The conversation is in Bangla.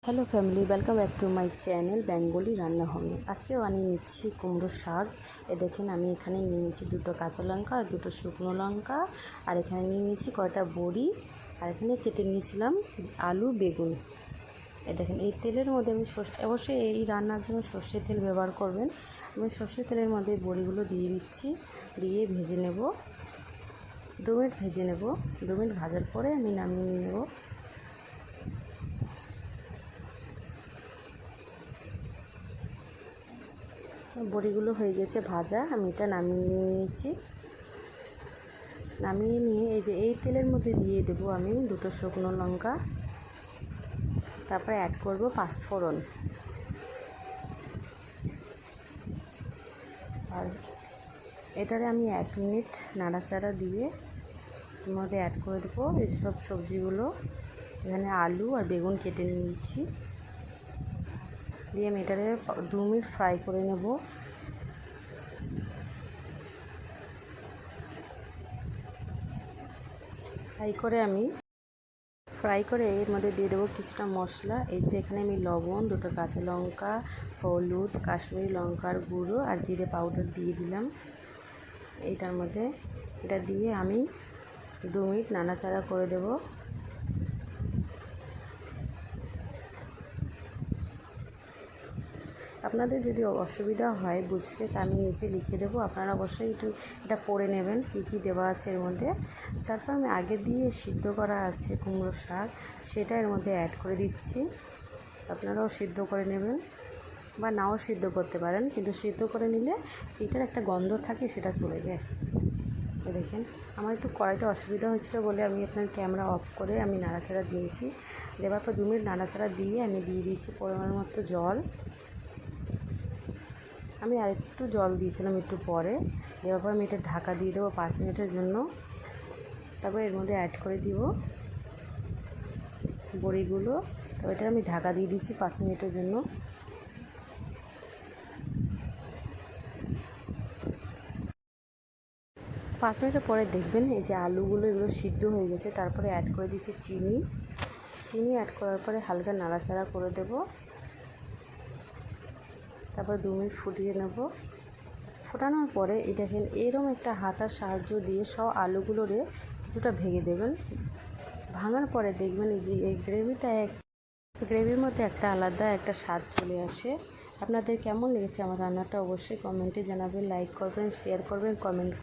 Hello family, welcome back to my channel Bengali রান্না হবে। আজকে বানিয়ে নিচ্ছি কুমড়ো শাক। দেখেন আমি এখানে নিয়ে নিয়েছি দুটো কাঁচা লঙ্কা আর দুটো শুকনো লঙ্কা, আর এখানে নিয়ে নিয়েছি কয়টা বড়ি, আর এখানে কেটে নিয়েছিলাম আলু বেগুন। দেখেন এই তেলের মধ্যে আমি অবশ্যই এই রান্নার জন্য সর্ষের তেল ব্যবহার করবেন। আমি সর্ষের তেলের মধ্যে বড়িগুলো দিয়ে দিচ্ছি, দিয়ে ভেজে নেব। 2 মিনিট ভেজে নেব। 2 মিনিট ভাজার পরে আমি নামিয়ে নেব। বড়িগুলো হয়ে গেছে ভাজা, আমি এটা নামিয়ে নিয়েছি। নামিয়ে নিয়ে এই তেলের মধ্যে দিয়ে দেবো আমি দুটো শুকনো লঙ্কা, তারপরে অ্যাড করব 5 ফোড়ন, আর এটারে আমি 1 মিনিট নাড়াচাড়া দিয়ে এর মধ্যে অ্যাড করে দেবো এইসব সবজিগুলো। এখানে আলু আর বেগুন কেটে নিয়েছি, দিয়ে আমি এটারে 2 মিনিট ফ্রাই করে নেব। ফ্রাই করে এর মধ্যে দিয়ে দেবো কিছুটা মশলা। এখানে আমি লবণ, দুটো কাঁচা লঙ্কা, হলুদ, কাশ্মীরি লঙ্কার গুঁড়ো আর জিরে পাউডার দিয়ে দিলাম এইটার মধ্যে। এটা দিয়ে আমি 2 মিনিট নাড়াচাড়া করে দেব। আপনাদের যদি অসুবিধা হয় বুঝতে, তা আমি নিচে লিখে দেবো, আপনারা অবশ্যই এটা পড়ে নেবেন কী কী দেওয়া আছে এর মধ্যে। তারপর আমি আগে দিয়ে সিদ্ধ করা আছে কুমড়ো শাক, সেটা এর মধ্যে অ্যাড করে দিচ্ছি। আপনারাও সিদ্ধ করে নেবেন বা নাও সিদ্ধ করতে পারেন, কিন্তু সিদ্ধ করে নিলে এটার একটা গন্ধ থাকে, সেটা চলে যায়। দেখেন আমার একটু কড়াইটা অসুবিধা হয়েছিল বলে আমি আপনার ক্যামেরা অফ করে আমি নাড়াচাড়া দিয়েছি। দেওয়ার পর 2 মিনিট নাড়াচাড়া দিয়ে আমি দিয়ে দিয়েছি পরিমাণ মতো জল। আমি আরেকটু জল দিয়েছিলাম একটু পরে। দেওয়ার পর আমি এটা ঢাকা দিয়ে দেবো 5 মিনিটের জন্য। তারপর এর মধ্যে অ্যাড করে দিব বড়িগুলো। তো এটা আমি ঢাকা দিয়ে দিচ্ছি 5 মিনিটের জন্য। 5 মিনিটের পরে দেখবেন আলুগুলো এগুলো সিদ্ধ হয়ে গেছে। তারপরে অ্যাড করে দিচ্ছি চিনি অ্যাড করার পরে হালকা নাড়াচাড়া করে দেব। তারপর 2 মিনিট ফুটিয়ে নেব। ফোটানোর পরে দেখেন এরকম একটা হাতার সাহায্য দিয়ে সব আলুগুলোরে কিছুটা ভেঙে দেবেন। ভাঙার পরে দেখবেন এই গ্রেভির মধ্যে একটা আলাদা একটা স্বাদ চলে আসে। আপনাদের কেমন লেগেছে আমার রান্নাটা অবশ্যই কমেন্টে জানাবেন, লাইক করবেন, শেয়ার করবেন, কমেন্ট